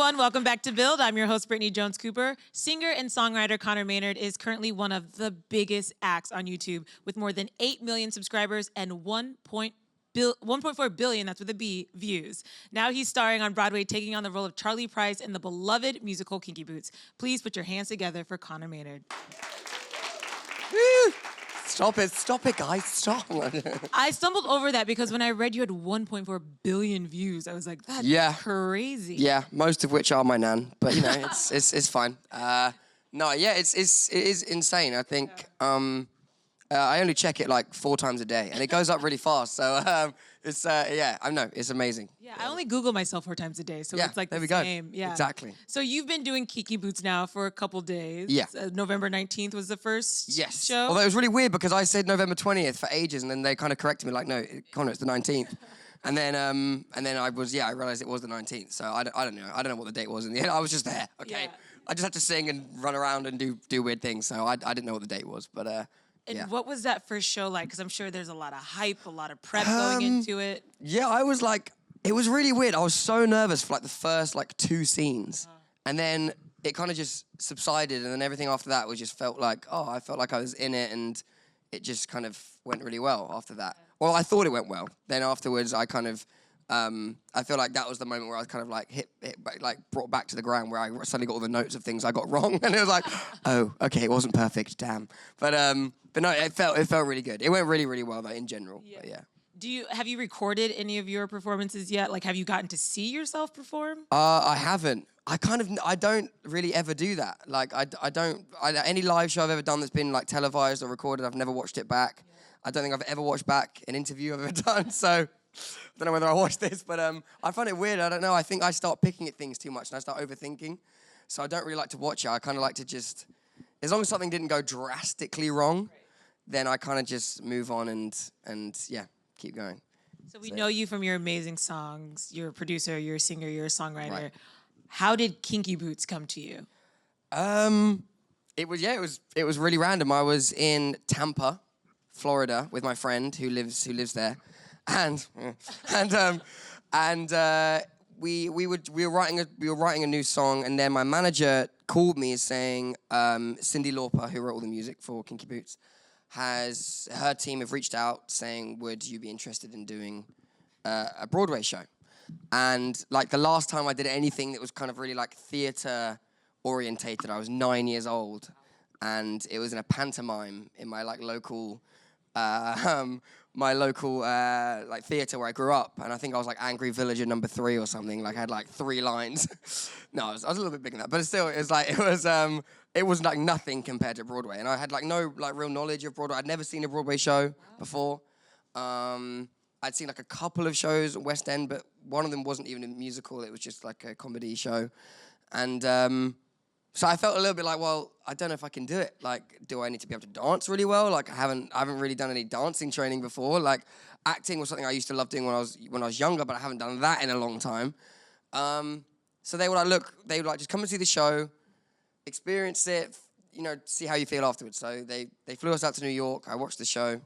everyone. Welcome back to Build. I'm your host, Brittany Jones-Cooper. Singer and songwriter Conor Maynard is currently one of the biggest acts on YouTube with more than 8 million subscribers and 1.4 billion, that's with a B, views. Now he's starring on Broadway, taking on the role of Charlie Price in the beloved musical Kinky Boots. Please put your hands together for Conor Maynard. Woo! Stop it, guys, stop. I stumbled over that because when I read you had 1.4 billion views, I was like, that's crazy. Yeah, most of which are my nan, but you know, it's fine. It is insane. I think I only check it like 4 times a day, and it goes up really fast. So I know it's amazing. Yeah, I only Google myself 4 times a day, so it's like there the we go. same. Yeah, exactly. So you've been doing Kinky Boots now for a couple days. Yeah. November 19th was the first show. Although it was really weird because I said November 20th for ages, and then they kind of corrected me like, no, Connor, it's the 19th. And then I realized it was the 19th. So I don't know. I don't know what the date was in the end. I was just there. Okay. Yeah. I just had to sing and run around and do weird things. So I didn't know what the date was, but. And what was that first show like? Because I'm sure there's a lot of hype, a lot of prep going into it. Yeah, I was like, it was really weird. I was so nervous for like the first 2 scenes. And then it kind of just subsided. And then everything after that was just felt like, I felt like I was in it. And it just kind of went really well after that. Well, I thought it went well. Then afterwards, I kind of, I feel like that was the moment where I was kind of like brought back to the ground where I suddenly got all the notes of things I got wrong. And it was like, oh, okay, it wasn't perfect, damn. But no, it felt really good. It went really, really well, though, in general. Yeah. But, yeah. Have you recorded any of your performances yet? Like, have you gotten to see yourself perform? I haven't. I don't really ever do that. Like, any live show I've ever done that's been like televised or recorded, I've never watched it back. Yeah. I don't think I've ever watched back an interview I've ever done. So I don't know whether I watched this, but I find it weird. I don't know. I think I start picking at things too much and I start overthinking. So I don't really like to watch it. I kind of like to just, as long as something didn't go drastically wrong, then I kind of just move on and keep going. So we know you from your amazing songs. You're a producer, you're a singer, you're a songwriter. Right. How did Kinky Boots come to you? It was really random. I was in Tampa, Florida, with my friend who lives there, and we were writing a new song, and then my manager called me saying Cyndi Lauper, who wrote all the music for Kinky Boots, her team have reached out saying, would you be interested in doing a Broadway show? And like the last time I did anything that was kind of really like theater orientated, I was 9 years old, and it was in a pantomime in my like local theater where I grew up, and I think I was like Angry Villager number 3 or something. Like I had like 3 lines. No, I was a little bit bigger than that, but still, it was like nothing compared to Broadway, and I had like no like real knowledge of Broadway. I'd never seen a Broadway show before. I'd seen like a couple of shows at West End, but one of them wasn't even a musical. It was just like a comedy show, and so I felt a little bit like, well, I don't know if I can do it. Like, do I need to be able to dance really well? Like, I haven't really done any dancing training before. Like, acting was something I used to love doing when I was younger, but I haven't done that in a long time. So they were like, just come and see the show, experience it, see how you feel afterwards. So they flew us out to New York. I watched the show,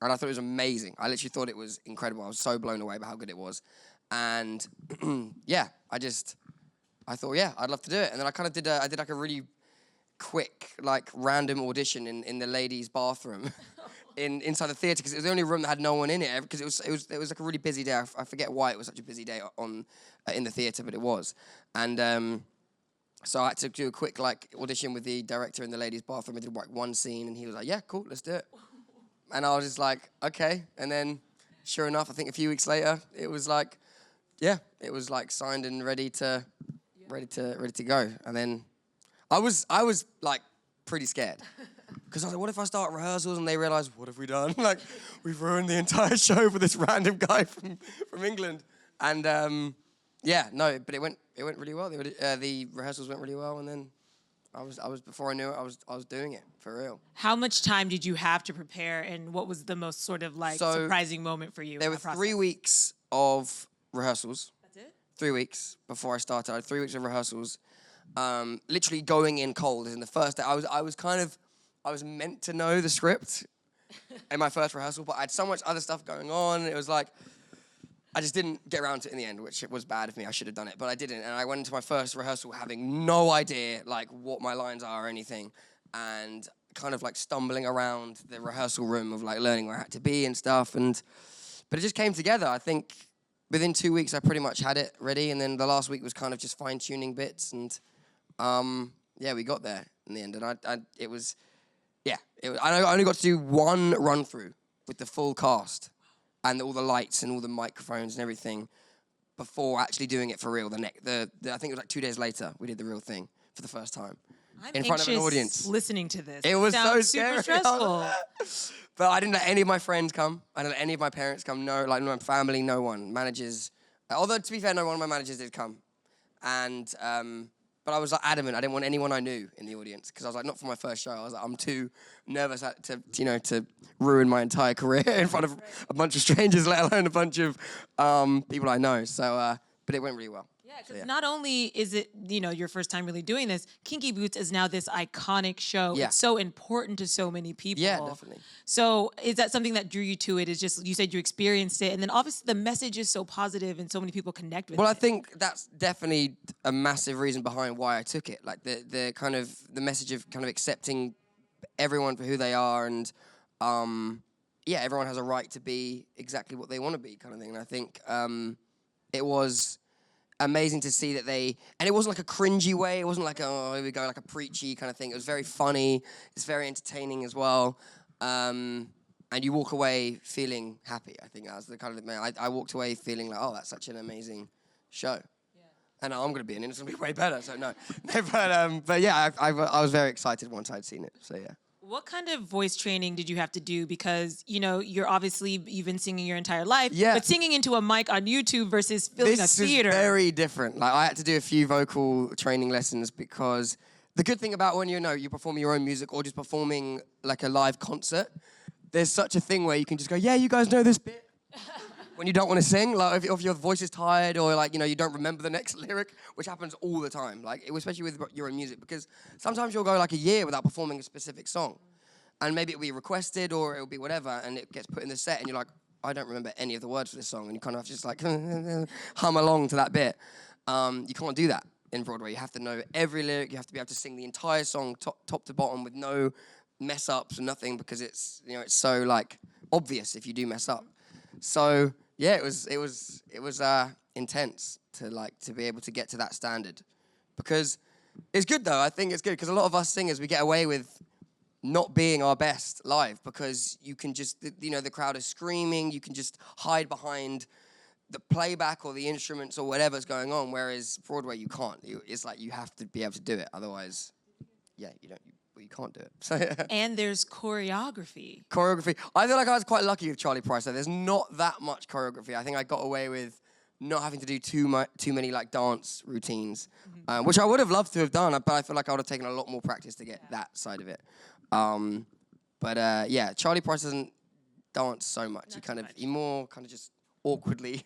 and I thought it was amazing. I literally thought it was incredible. I was so blown away by how good it was. And I thought, I'd love to do it. And then I did like a really quick, like random audition in the ladies' bathroom inside the theater, because it was the only room that had no one in it, because it was like a really busy day. I forget why it was such a busy day in the theater, but it was. And so I had to do a quick like audition with the director in the ladies' bathroom. I did like 1 scene, and he was like, yeah, cool, let's do it. And I was just like, okay. And then sure enough, I think a few weeks later, it was like, signed and ready to go. And then I was like pretty scared, because I was like, what if I start rehearsals and they realize, what have we done? Like, we've ruined the entire show for this random guy from England. And but it went really well. The rehearsals went really well, and then I was before I knew it, I was doing it for real. How much time did you have to prepare, and what was the most sort of like surprising moment for you? There were 3 weeks of rehearsals. 3 weeks before I started. I had 3 weeks of rehearsals. Literally going in cold. As in the first day, I was meant to know the script in my first rehearsal, but I had so much other stuff going on. It was like, I just didn't get around to it in the end, which was bad of me. I should have done it, but I didn't. And I went into my first rehearsal having no idea like what my lines are or anything, and kind of like stumbling around the rehearsal room of like learning where I had to be and stuff. But it just came together. I think within 2 weeks I pretty much had it ready, and then the last week was kind of just fine tuning bits, and yeah, we got there in the end. And I only got to do one run through with the full cast and all the lights and all the microphones and everything before actually doing it for real. I think it was like 2 days later we did the real thing for the first time in front of an audience. Listening to this, it was so super scary. stressful. But I didn't let any of my friends come. I didn't let any of my parents come. No, like my family, no one. Managers. Although to be fair, no one of my managers did come, and. But I was like adamant. I didn't want anyone I knew in the audience because I was like, not for my first show. I was like, I'm too nervous to ruin my entire career in front of a bunch of strangers, let alone a bunch of people I know. So, but it went really well. Yeah, because not only is it, your first time really doing this, Kinky Boots is now this iconic show. Yeah. It's so important to so many people. Yeah, definitely. So is that something that drew you to it? Is just, you said you experienced it, and then obviously the message is so positive and so many people connect with it. Well, I think that's definitely a massive reason behind why I took it. Like the kind of the message of kind of accepting everyone for who they are, and everyone has a right to be exactly what they want to be, kind of thing. And I think it was amazing to see that and it wasn't like a cringy way. It wasn't like, oh, here we go, like a preachy kind of thing. It was very funny. It's very entertaining as well. And you walk away feeling happy. I think that was the kind of thing. I walked away feeling like, oh, that's such an amazing show. Yeah. And I'm going to be in it. It's going to be way better. So no. But yeah, I was very excited once I'd seen it. So yeah. What kind of voice training did you have to do? Because, you've been singing your entire life, but singing into a mic on YouTube versus filming a theater. This is very different. Like, I had to do a few vocal training lessons because the good thing about when you're performing your own music or just performing like a live concert, there's such a thing where you can just go, yeah, you guys know this bit. When you don't want to sing, like if your voice is tired or like, you don't remember the next lyric, which happens all the time, like especially with your own music, because sometimes you'll go like a year without performing a specific song, and maybe it'll be requested or it'll be whatever, and it gets put in the set, and you're like, I don't remember any of the words for this song, and you kind of have to just like hum along to that bit. You can't do that in Broadway. You have to know every lyric. You have to be able to sing the entire song top to bottom with no mess ups and nothing, because it's it's so like obvious if you do mess up. So yeah, it was intense to be able to get to that standard, because it's good though. I think it's good because a lot of us singers, we get away with not being our best live because you can just the crowd is screaming. You can just hide behind the playback or the instruments or whatever's going on. Whereas Broadway, you can't. It's like you have to be able to do it. Otherwise, yeah, you can't do it. So, and there's choreography. I feel like I was quite lucky with Charlie Price. There's not that much choreography. I think I got away with not having to do too many like dance routines, which I would have loved to have done, but I feel like I would have taken a lot more practice to get that side of it. But Charlie Price doesn't dance so much. He more kind of just awkwardly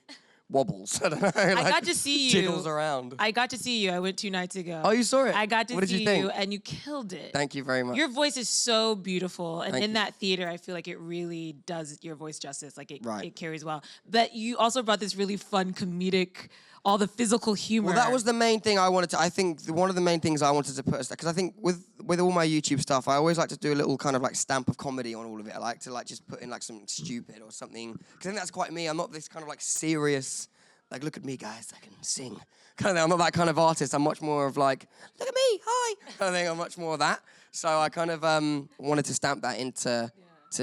wobbles. I don't know. I got to see you. Jiggles around. I got to see you. I went 2 nights ago. Oh, you saw it? I got to what did see you, think? you, and you killed it. Thank you very much. Your voice is so beautiful, and Thank in you. that theater, I feel like it really does your voice justice. Like Right. it carries well. But you also brought this really fun comedic, all the physical humor. Well, that was the main thing I wanted to. I think one of the main things I wanted to put aside, because I think with all my YouTube stuff, I always like to do a little kind of like stamp of comedy on all of it. I like to like just put in like something stupid or something, because I think that's quite me. I'm not this kind of like serious, like look at me guys, I can sing kind of thing. I'm not that kind of artist. I'm much more of like, look at me, hi kind of thing. I'm much more of that. So I kind of wanted to stamp that into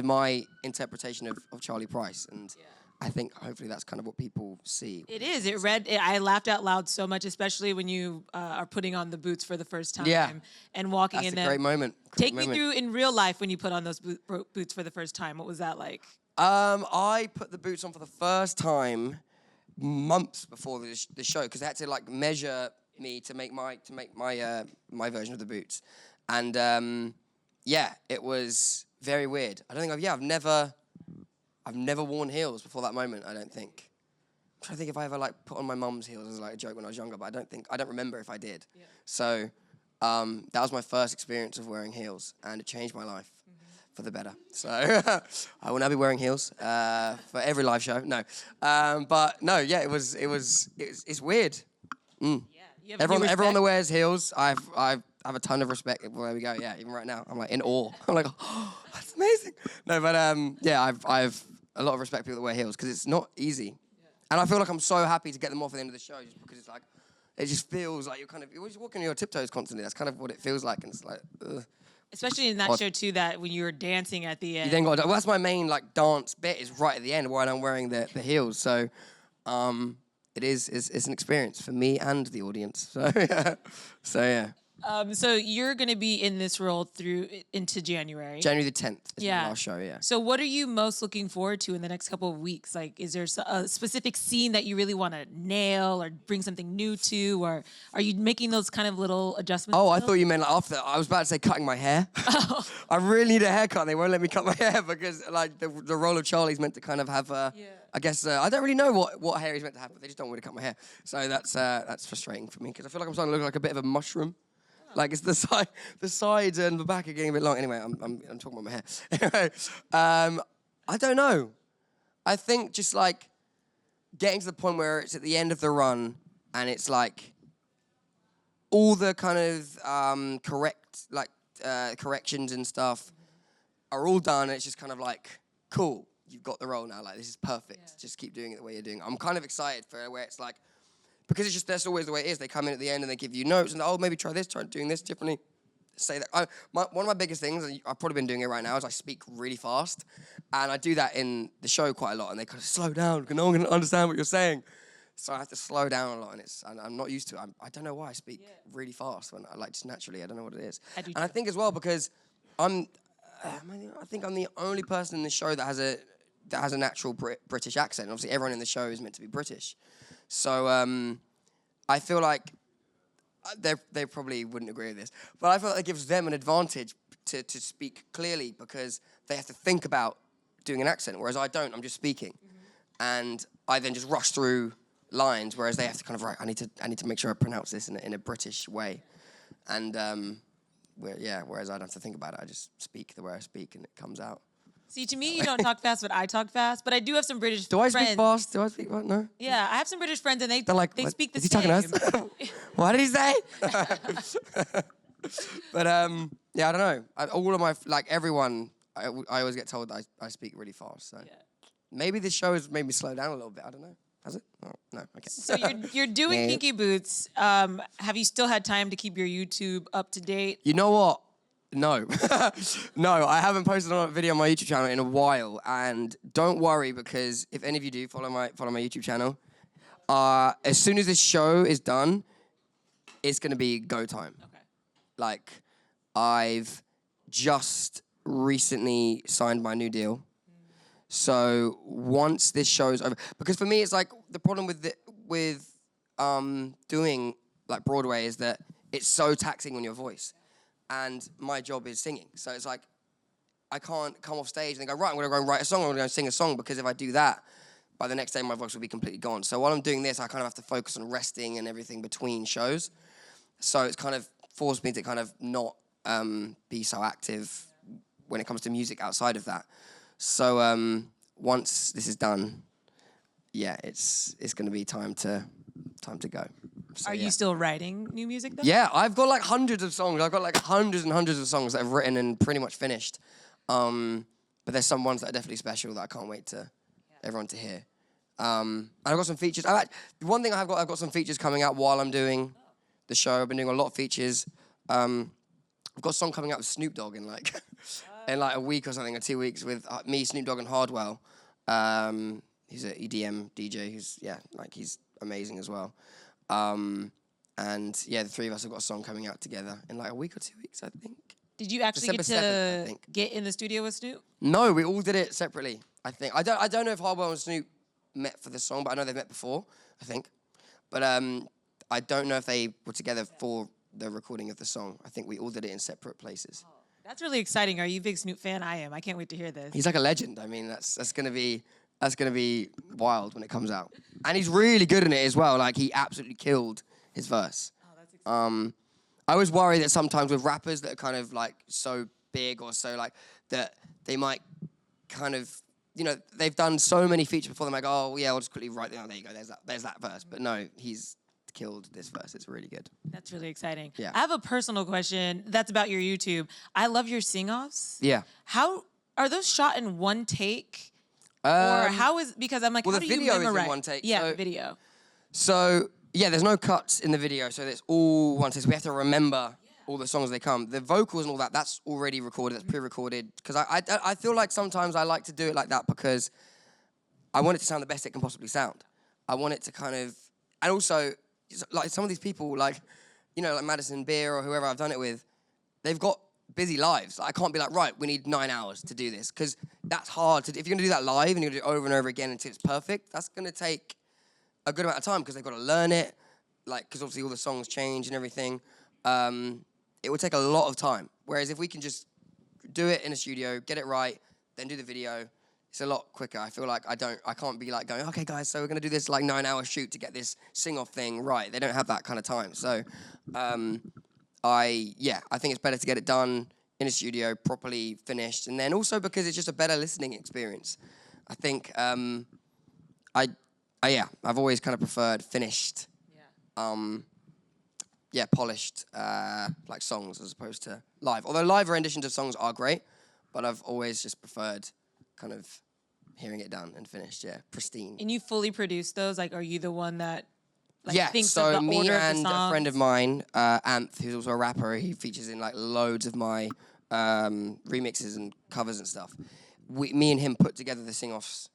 my interpretation of Charlie Price, and I think hopefully that's kind of what people see. It is. I laughed out loud so much, especially when you are putting on the boots for the first time and walking That's in a them. great moment. Take me through in real life when you put on those boots for the first time. What was that like? I put the boots on for the first time months before the show, because they had to like measure me to make my version of the boots, and it was very weird. I don't think I've never worn heels before that moment. I don't think. I'm trying to think if I ever like put on my mum's heels as like a joke when I was younger, but I don't remember if I did. Yeah. So that was my first experience of wearing heels, and it changed my life for the better. So I will now be wearing heels for every live show. No, but no, yeah, it's weird. Yeah, Everyone that wears heels, I have a ton of respect. Well, there we go. Yeah, even right now, I'm like in awe. I'm like, oh, that's amazing. No, but yeah, I've a lot of respect for people that wear heels because it's not easy. And I feel like I'm so happy to get them off at the end of the show just because it's like, it just feels like you're just walking on your tiptoes constantly. That's kind of what it feels like, and it's like, ugh. Especially in that show too, that when you were dancing at the end. You then got, well, that's my main like dance bit is right at the end while I'm wearing the heels. So, it's an experience for me and the audience. So, yeah. So you're going to be in this role into January. January the 10th is my last show, yeah. So what are you most looking forward to in the next couple of weeks? Like, is there a specific scene that you really want to nail or bring something new to? Or are you making those kind of little adjustments? Oh, I thought you meant like after. I was about to say cutting my hair. Oh. I really need a haircut. They won't let me cut my hair because like the role of Charlie's meant to kind of have I guess I don't really know what hair he's meant to have, but they just don't want me to cut my hair. So that's frustrating for me because I feel like I'm starting to look like a bit of a mushroom. Like it's the sides and the back are getting a bit long. Anyway, I'm talking about my hair. Anyway, I don't know. I think just like getting to the point where it's at the end of the run and it's like all the kind of corrections and stuff are all done. And it's just kind of like cool. You've got the role now. Like this is perfect. Yeah. Just keep doing it the way you're doing. I'm kind of excited for where it's like. Because it's just, that's always the way it is. They come in at the end and they give you notes and, oh, maybe try doing this differently. Say that. One of my biggest things, and I've probably been doing it right now, is I speak really fast. And I do that in the show quite a lot. And they kind of slow down because no one can understand what you're saying. So I have to slow down a lot. And I'm not used to it. I don't know why I speak really fast when I like just naturally. I don't know what it is. I think as well because I think I'm the only person in the show that has a natural British accent. Obviously, everyone in the show is meant to be British. So I feel like they probably wouldn't agree with this, but I feel like it gives them an advantage to speak clearly because they have to think about doing an accent, whereas I don't. I'm just speaking, and I then just rush through lines, whereas they have to kind of I need to make sure I pronounce this in a British way, and whereas I don't have to think about it. I just speak the way I speak, and it comes out. See, to me, you don't talk fast, but I talk fast. But I do have some British friends. Do I speak fast? Do I speak fast? No? Yeah, I have some British friends, and they speak the same. Is he same. talking to us? What did he say? But, yeah, I don't know. All of my, like, everyone, I always get told that I speak really fast. So maybe this show has made me slow down a little bit. I don't know. Has it? Oh, no, okay. So you're doing Kinky Boots. Have you still had time to keep your YouTube up to date? You know what? No. No, I haven't posted a video on my YouTube channel in a while. And don't worry, because if any of you do, follow my YouTube channel. As soon as this show is done, it's going to be go time. Okay. Like, I've just recently signed my new deal. So once this show's over, because for me, it's like the problem with doing like Broadway is that it's so taxing on your voice. And my job is singing. So it's like, I can't come off stage and then go, right, I'm going to go and write a song, I'm going to go and sing a song, because if I do that, by the next day, my voice will be completely gone. So while I'm doing this, I kind of have to focus on resting and everything between shows. So it's kind of forced me to kind of not be so active when it comes to music outside of that. So once this is done, yeah, it's going to be time to go. So, Are you still writing new music, though? Yeah, I've got like hundreds of songs. I've got like hundreds and hundreds of songs that I've written and pretty much finished. But there's some ones that are definitely special that I can't wait to everyone to hear. And I've got some features. One thing I've got some features coming out while I'm doing the show. I've been doing a lot of features. I've got a song coming out with Snoop Dogg in like in like a week or something, or 2 weeks, with me, Snoop Dogg, and Hardwell. He's an EDM DJ he's amazing as well. And yeah, the three of us have got a song coming out together in like a week or 2 weeks, I think. Did you actually December 7th, get in the studio with Snoop? No, we all did it separately, I think. I don't know if Hardwell and Snoop met for this song, but I know they've met before, I think. But I don't know if they were together for the recording of the song. I think we all did it in separate places. Oh, that's really exciting. Are you a big Snoop fan? I am. I can't wait to hear this. He's like a legend. I mean, that's gonna be wild when it comes out. And he's really good in it as well. Like, he absolutely killed his verse. Oh, that's exciting. I always worry that sometimes with rappers that are kind of like so big or so like, that they might kind of, you know, they've done so many features before. They're like, oh yeah, I'll just quickly write. Oh, there you go. There's that verse. But no, he's killed this verse. It's really good. That's really exciting. Yeah. I have a personal question that's about your YouTube. I love your sing-offs. Yeah. How are those shot in one take? Or how is, because I'm like, well, how the do you video memorize? is in one take. Yeah, so, video. So yeah, there's no cuts in the video, so it's all one take. So we have to remember all the songs they come. The vocals and all that, that's already recorded, that's pre-recorded. Because I feel like sometimes I like to do it like that because I want it to sound the best it can possibly sound. I want it to kind of, and also, like some of these people, like, you know, like Madison Beer or whoever I've done it with, they've got busy lives. I can't be like, right, we need 9 hours to do this, because that's hard. If you're going to do that live and you're going to do it over and over again until it's perfect, that's going to take a good amount of time because they've got to learn it, like, because obviously all the songs change and everything. It would take a lot of time. Whereas if we can just do it in a studio, get it right, then do the video, it's a lot quicker. I feel like I can't be like going, okay guys, so we're gonna do this like 9-hour shoot to get this sing-off thing right. They don't have that kind of time. So I think it's better to get it done in a studio, properly finished. And then also because it's just a better listening experience. I think I've always kind of preferred finished, polished like songs as opposed to live. Although live renditions of songs are great, but I've always just preferred kind of hearing it done and finished, pristine. And you fully produce those? Like, are you the one that thinks so of the me order and of the songs? a friend of mine, Anth, who's also a rapper, he features in like loads of my remixes and covers and stuff. Me and him put together the sing-offs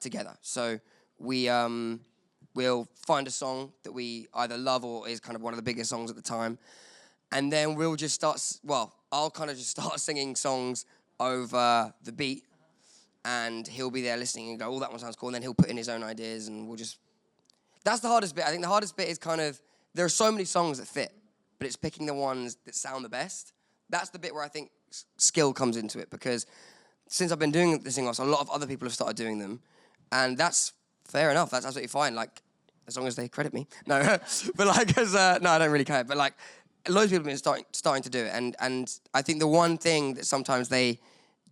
together. So we'll find a song that we either love or is kind of one of the biggest songs at the time, and then we'll just start. I'll kind of just start singing songs over the beat, and he'll be there listening and go, "Oh, that one sounds cool." And then he'll put in his own ideas, and we'll just. That's the hardest bit. I think the hardest bit is kind of there are so many songs that fit, but it's picking the ones that sound the best. That's the bit where I think skill comes into it, because since I've been doing the sing-offs, a lot of other people have started doing them, and that's fair enough. That's absolutely fine. Like, as long as they credit me. No, but like, no, I don't really care. But like, loads of people have been starting to do it, and I think the one thing that sometimes they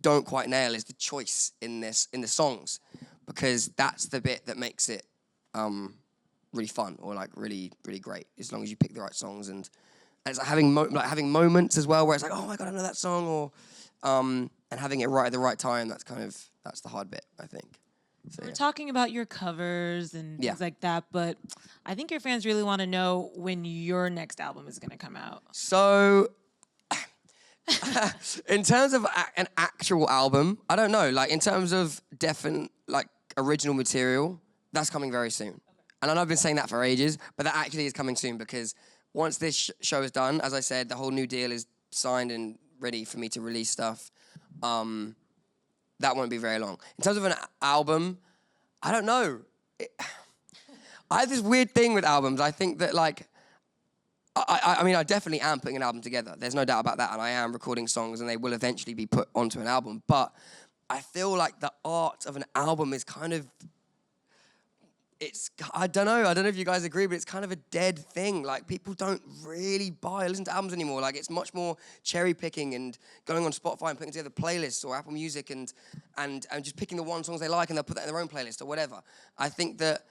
don't quite nail is the choice in the songs, because that's the bit that makes it really fun or like really really great. As long as you pick the right songs, and it's like having moments as well where it's like, oh my god, I know that song, or and having it right at the right time. That's the hard bit, I think. So, We're talking about your covers and things like that, but I think your fans really want to know when your next album is going to come out. So, in terms of an actual album, I don't know. Like, in terms of definite, like, original material, that's coming very soon. Okay. And I know I've been saying that for ages, but that actually is coming soon, because once this show is done, as I said, the whole new deal is signed and ready for me to release stuff. That won't be very long. In terms of an album, I don't know. I have this weird thing with albums. I think that, like, I mean, I definitely am putting an album together. There's no doubt about that. And I am recording songs, and they will eventually be put onto an album. But I feel like the art of an album is kind of... I don't know if you guys agree, but it's kind of a dead thing. Like, people don't really listen to albums anymore. Like, it's much more cherry picking and going on Spotify and putting together playlists or Apple Music and just picking the one songs they like, and they'll put that in their own playlist or whatever. I think that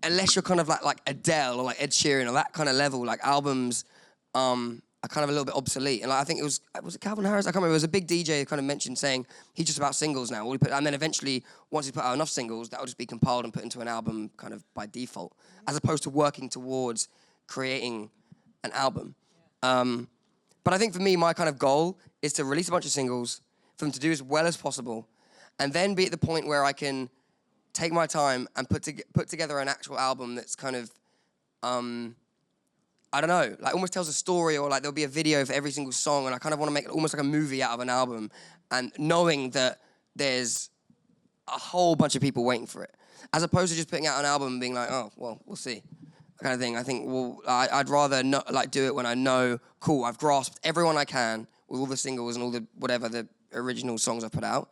unless you're kind of like Adele or like Ed Sheeran or that kind of level, like, albums are kind of a little bit obsolete. And like, I think was it Calvin Harris? I can't remember. It was a big DJ who kind of mentioned saying he's just about singles now. And then eventually, once he's put out enough singles, that will just be compiled and put into an album kind of by default, as opposed to working towards creating an album. But I think for me, my kind of goal is to release a bunch of singles, for them to do as well as possible, and then be at the point where I can take my time and put together an actual album that's kind of, I don't know, like almost tells a story, or like there'll be a video for every single song, and I kind of want to make almost like a movie out of an album, and knowing that there's a whole bunch of people waiting for it, as opposed to just putting out an album and being like, oh, well, we'll see, kind of thing. I think, well, I'd rather not like do it when I know, cool, I've grasped everyone I can with all the singles and all the whatever the original songs I've put out,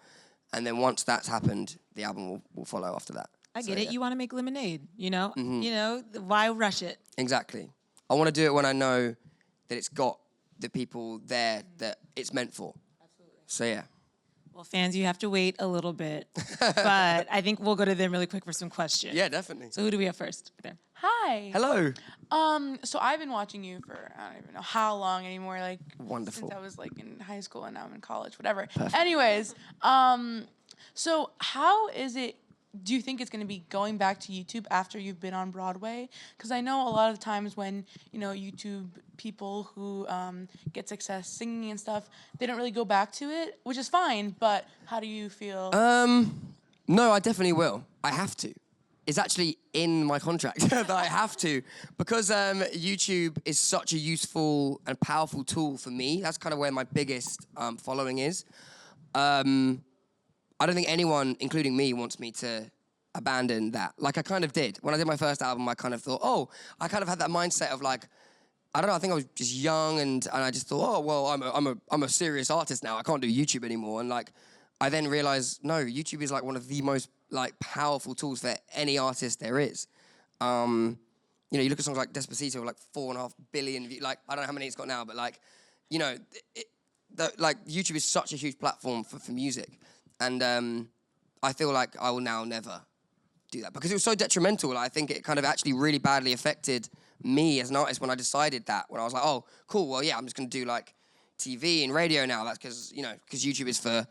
and then once that's happened, the album will follow after that. I get it. Yeah. You want to make lemonade, you know? Mm-hmm. You know, why rush it? Exactly. I want to do it when I know that it's got the people there that it's meant for. Absolutely. So, yeah. Well, fans, you have to wait a little bit, but I think we'll go to them really quick for some questions. Yeah, definitely. So who do we have first? There. Hi. Hello. So I've been watching you for I don't even know how long anymore. Like Wonderful. since I was like in high school and now I'm in college, whatever. Anyways, so how is it? Do you think it's going to be going back to YouTube after you've been on Broadway? Because I know a lot of the times when YouTube people who get success singing and stuff, they don't really go back to it, which is fine. But how do you feel? No, I definitely will. I have to. It's actually in my contract that I have to, because YouTube is such a useful and powerful tool for me. That's kind of where my biggest following is. I don't think anyone, including me, wants me to abandon that. Like I kind of did. When I did my first album, I kind of thought, I kind of had that mindset of like, I don't know, I think I was just young and I just thought, I'm a serious artist now. I can't do YouTube anymore. And like, I then realized, no, YouTube is like one of the most like powerful tools for any artist there is. You look at songs like Despacito, like 4.5 billion views. Like, I don't know how many it's got now, but like, like YouTube is such a huge platform for music. And I feel like I will now never do that because it was so detrimental. I think it kind of actually really badly affected me as an artist when I decided that. When I was like, oh, cool, well, yeah, I'm just going to do like TV and radio now. That's because YouTube is for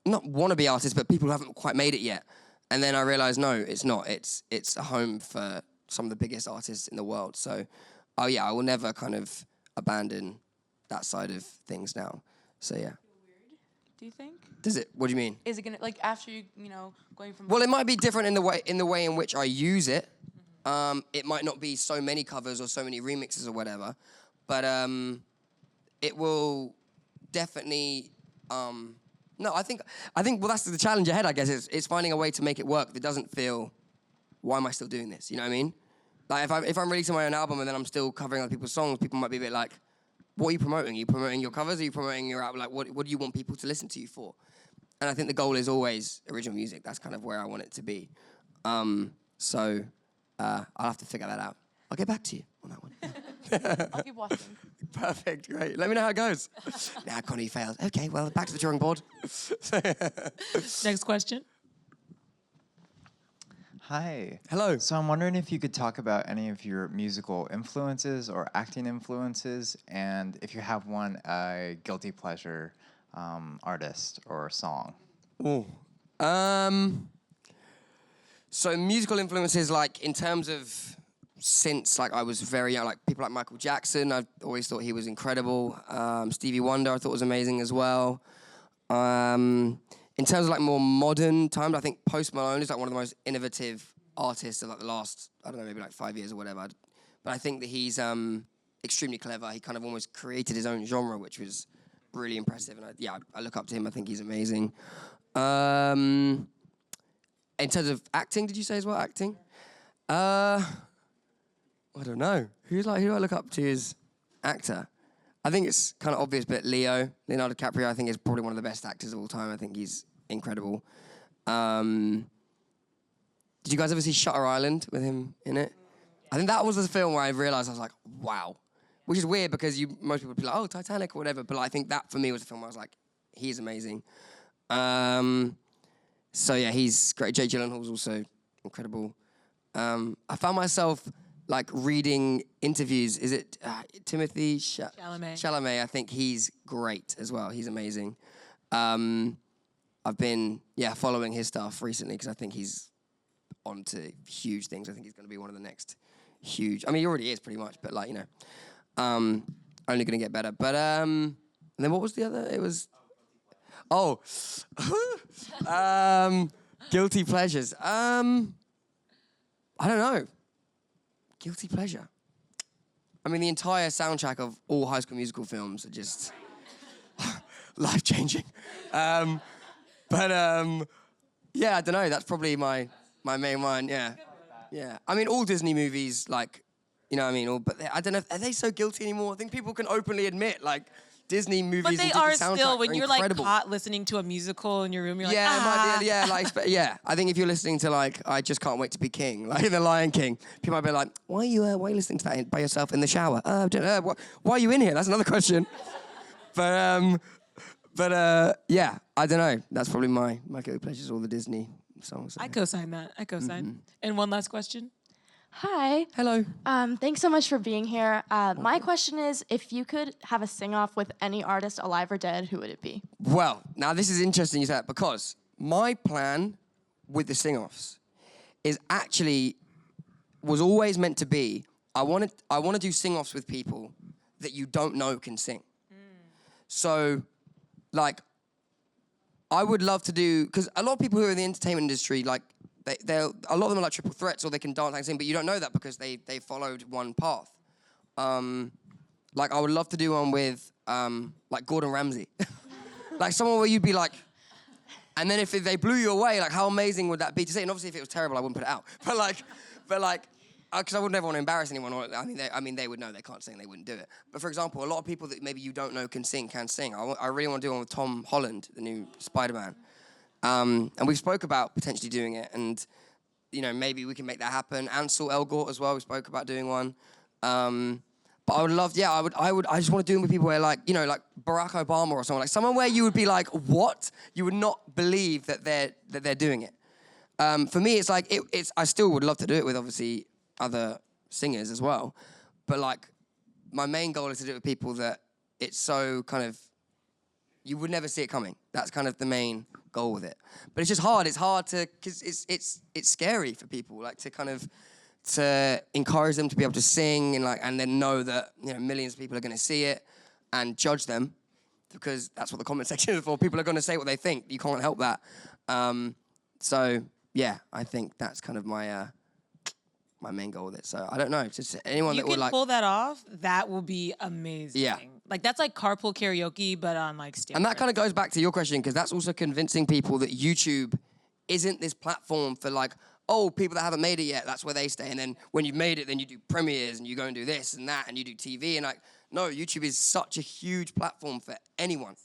not wannabe artists, but people who haven't quite made it yet. And then I realized, no, it's not. It's a home for some of the biggest artists in the world. So, I will never kind of abandon that side of things now. So, yeah. Do you think? Does it? What do you mean? Is it gonna like after you going from? Well, it might be different in the way in which I use it. It might not be so many covers or so many remixes or whatever, but it will definitely. No, I think well, that's the challenge ahead. I guess it's finding a way to make it work that doesn't feel, why am I still doing this? You know what I mean? Like if I'm releasing my own album and then I'm still covering other people's songs, people might be a bit like, what are you promoting? Are you promoting your covers? Are you promoting your album? Like, what do you want people to listen to you for? And I think the goal is always original music. That's kind of where I want it to be. So I'll have to figure that out. I'll get back to you on that one. I'll keep watching. Perfect, great. Let me know how it goes. Nah, Connie failed. Okay, well, back to the drawing board. Next question. Hi. Hello. So I'm wondering if you could talk about any of your musical influences or acting influences, and if you have one, a guilty pleasure artist or song. Ooh. So musical influences, like in terms of since like I was very young, like people like Michael Jackson, I've always thought he was incredible. Stevie Wonder, I thought was amazing as well. In terms of like more modern times, I think Post Malone is like one of the most innovative artists of like the last, I don't know, maybe like 5 years or whatever. But I think that he's extremely clever. He kind of almost created his own genre, which was really impressive. And I look up to him. I think he's amazing. In terms of acting, did you say as well? Acting? I don't know. Who do I look up to as actor? I think it's kind of obvious, but Leonardo DiCaprio, I think is probably one of the best actors of all time. I think he's incredible. Did you guys ever see Shutter Island with him in it? I think that was the film where I realized I was like, wow. Which is weird because most people would be like, oh, Titanic or whatever. But I think that for me was the film where I was like, he's amazing. So yeah, he's great. Jake Gyllenhaal's also incredible. I found myself like reading interviews. Is it Timothy Chalamet? I think he's great as well. He's amazing. I've been following his stuff recently because I think he's onto huge things. I think he's going to be one of the next huge. I mean, he already is pretty much, but like only going to get better. But and then what was the other? It was guilty pleasures. I don't know. Guilty pleasure. I mean, the entire soundtrack of all High School Musical films are just life-changing. Yeah, I don't know. That's probably my main one. Yeah. I mean, all Disney movies, like, you know what I mean? But I don't know. Are they so guilty anymore? I think people can openly admit, like, Disney movies. But they and are Disney still, when you're incredible. like caught listening to a musical in your room, you're Yeah, like, it might be, I think if you're listening to like I Just Can't Wait to Be King, like The Lion King, people might be like, why are you listening to that by yourself in the shower? Why are you in here? That's another question. But But yeah, I don't know. That's probably my guilty pleasures, all the Disney songs. I co-sign that. I co-sign. And one last question. Hi. Hello. Thanks so much for being here. My question is, if you could have a sing-off with any artist, alive or dead, who would it be? Well, now this is interesting you say that, because my plan with the sing-offs was always meant to be, I want to do sing-offs with people that you don't know can sing. So, like, I would love to do, because a lot of people who are in the entertainment industry, like, a lot of them are like triple threats, or they can dance and sing, but you don't know that because they followed one path. Like, I would love to do one with, like, Gordon Ramsay. Like, someone where you'd be like, and then if they blew you away, like, how amazing would that be to see? And obviously, if it was terrible, I wouldn't put it out. But like, because I would never want to embarrass anyone. Or, I mean, they would know they can't sing, they wouldn't do it. But for example, a lot of people that maybe you don't know can sing. I really want to do one with Tom Holland, the new Spider-Man. And we spoke about potentially doing it, and you know, maybe we can make that happen. Ansel Elgort as well. We spoke about doing one. But I would love, I just want to do them with people where, like, you know, like Barack Obama or someone, like someone where you would be like, what? You would not believe that they're doing it. For me, it's like I still would love to do it with obviously other singers as well, but like my main goal is to do it with people that it's so kind of, you would never see it coming. That's kind of the main goal with it. But it's just hard. It's hard to, because it's scary for people, like to kind of, to encourage them to be able to sing and then know that, you know, millions of people are going to see it and judge them, because that's what the comment section is for. People are going to say what they think. You can't help that. So yeah, I think that's kind of my main goal with it. So I don't know. Just anyone that would like pull that off, that will be amazing. Yeah. Like that's like carpool karaoke, but on like steroids. And that kind of goes back to your question, because that's also convincing people that YouTube isn't this platform for like, oh, people that haven't made it yet, that's where they stay. And then when you've made it, then you do premieres and you go and do this and that and you do TV. And like, no, YouTube is such a huge platform for anyone.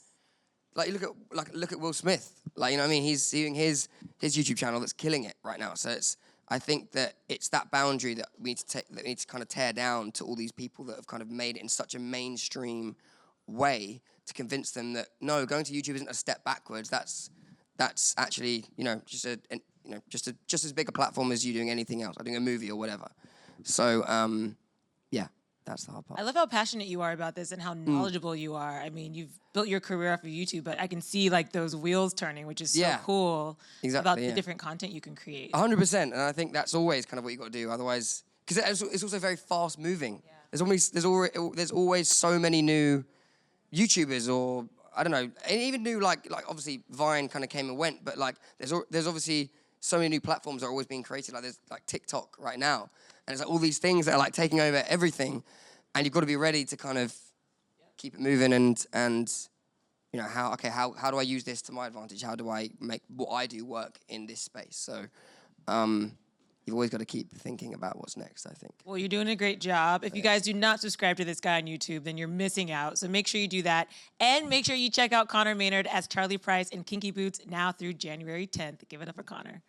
Like, look at Will Smith. Like, you know what I mean? He's doing his YouTube channel that's killing it right now. So I think that it's that boundary that we need to kind of tear down to all these people that have kind of made it in such a mainstream way, to convince them that no, going to YouTube isn't a step backwards. That's actually, you know, just as big a platform as you doing anything else, like doing a movie or whatever. So yeah, that's the hard part. I love how passionate you are about this and how knowledgeable you are. I mean, you've built your career off of YouTube, but I can see like those wheels turning, which is so cool. Exactly, about the different content you can create. 100%, and I think that's always kind of what you got to do. Otherwise, because it's also very fast moving. Yeah. There's always so many new YouTubers, or I don't know, and even new like obviously Vine kind of came and went, but like there's obviously so many new platforms that are always being created. Like there's like TikTok right now, and it's like all these things that are like taking over everything, and you've got to be ready to kind of keep it moving and you know how do I use this to my advantage? How do I make what I do work in this space? So you've always got to keep thinking about what's next, I think. Well, you're doing a great job. If you guys do not subscribe to this guy on YouTube, then you're missing out. So make sure you do that. And make sure you check out Conor Maynard as Charlie Price in Kinky Boots now through January 10th. Give it up for Conor.